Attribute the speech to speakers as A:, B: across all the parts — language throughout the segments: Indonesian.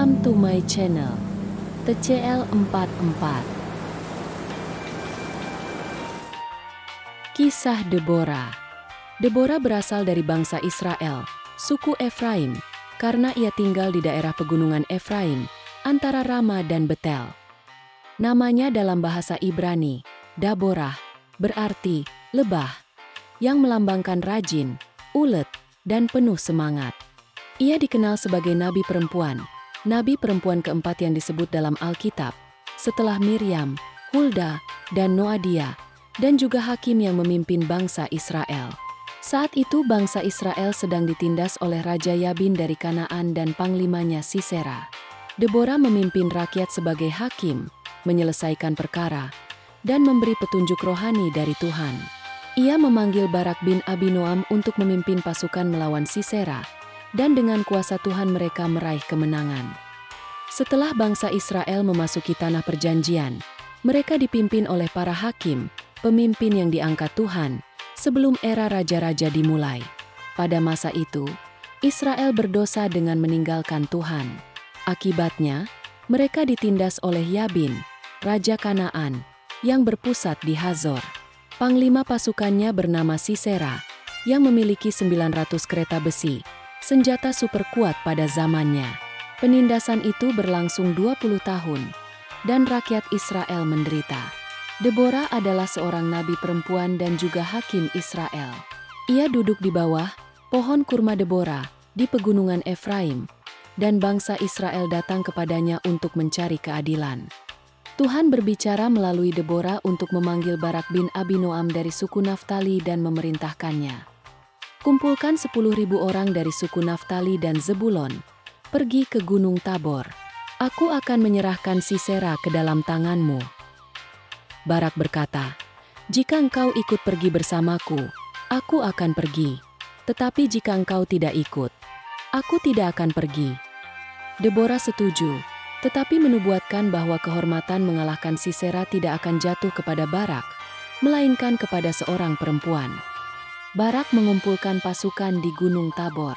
A: Welcome to my channel, TCL44. Kisah Deborah. Deborah berasal dari bangsa Israel, suku Efraim, karena ia tinggal di daerah pegunungan Efraim, antara Rama dan Betel. Namanya dalam bahasa Ibrani, Daborah, berarti lebah, yang melambangkan rajin, ulet, dan penuh semangat. Ia dikenal sebagai nabi perempuan keempat yang disebut dalam Alkitab, setelah Miriam, Hulda, dan Noadia, dan juga hakim yang memimpin bangsa Israel. Saat itu bangsa Israel sedang ditindas oleh Raja Yabin dari Kanaan dan panglimanya Sisera. Deborah memimpin rakyat sebagai hakim, menyelesaikan perkara, dan memberi petunjuk rohani dari Tuhan. Ia memanggil Barak bin Abinoam untuk memimpin pasukan melawan Sisera, dan dengan kuasa Tuhan mereka meraih kemenangan. Setelah bangsa Israel memasuki tanah perjanjian, mereka dipimpin oleh para hakim, pemimpin yang diangkat Tuhan, sebelum era raja-raja dimulai. Pada masa itu, Israel berdosa dengan meninggalkan Tuhan. Akibatnya, mereka ditindas oleh Yabin, Raja Kanaan, yang berpusat di Hazor. Panglima pasukannya bernama Sisera, yang memiliki 900 kereta besi, senjata super kuat pada zamannya. Penindasan itu berlangsung 20 tahun, dan rakyat Israel menderita. Deborah adalah seorang nabi perempuan dan juga hakim Israel. Ia duduk di bawah pohon kurma Deborah di pegunungan Efraim, dan bangsa Israel datang kepadanya untuk mencari keadilan. Tuhan berbicara melalui Deborah untuk memanggil Barak bin Abinoam dari suku Naftali dan memerintahkannya. Kumpulkan 10.000 orang dari suku Naftali dan Zebulon, pergi ke Gunung Tabor. Aku akan menyerahkan Sisera ke dalam tanganmu. Barak berkata, jika engkau ikut pergi bersamaku, aku akan pergi. Tetapi jika engkau tidak ikut, aku tidak akan pergi. Deborah setuju, tetapi menubuatkan bahwa kehormatan mengalahkan Sisera tidak akan jatuh kepada Barak, melainkan kepada seorang perempuan. Barak mengumpulkan pasukan di Gunung Tabor.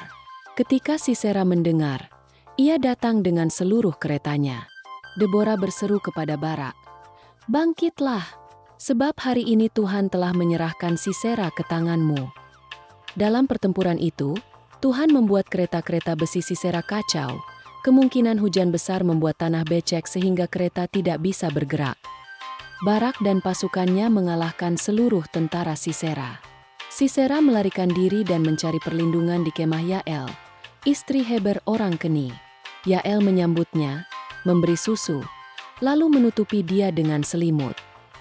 A: Ketika Sisera mendengar, ia datang dengan seluruh keretanya. Deborah berseru kepada Barak, bangkitlah, sebab hari ini Tuhan telah menyerahkan Sisera ke tanganmu. Dalam pertempuran itu, Tuhan membuat kereta-kereta besi Sisera kacau. Kemungkinan hujan besar membuat tanah becek sehingga kereta tidak bisa bergerak. Barak dan pasukannya mengalahkan seluruh tentara Sisera. Sisera melarikan diri dan mencari perlindungan di kemah Yael, istri Heber orang Keni. Yael menyambutnya, memberi susu, lalu menutupi dia dengan selimut.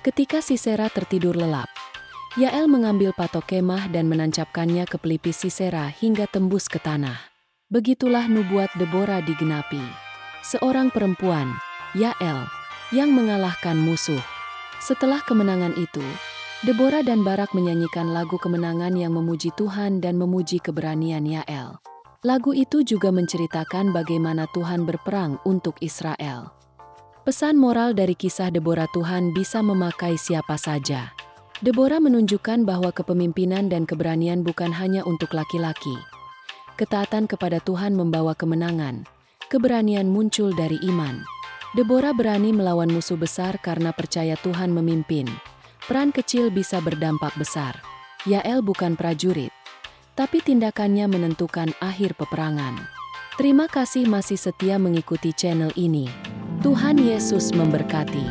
A: Ketika Sisera tertidur lelap, Yael mengambil patok kemah dan menancapkannya ke pelipis Sisera hingga tembus ke tanah. Begitulah nubuat Deborah digenapi. Seorang perempuan, Yael, yang mengalahkan musuh. Setelah kemenangan itu, Deborah dan Barak menyanyikan lagu kemenangan yang memuji Tuhan dan memuji keberanian Yael. Lagu itu juga menceritakan bagaimana Tuhan berperang untuk Israel. Pesan moral dari kisah Deborah, Tuhan bisa memakai siapa saja. Deborah menunjukkan bahwa kepemimpinan dan keberanian bukan hanya untuk laki-laki. Ketaatan kepada Tuhan membawa kemenangan. Keberanian muncul dari iman. Deborah berani melawan musuh besar karena percaya Tuhan memimpin. Peran kecil bisa berdampak besar. Yael bukan prajurit, tapi tindakannya menentukan akhir peperangan. Terima kasih masih setia mengikuti channel ini. Tuhan Yesus memberkati.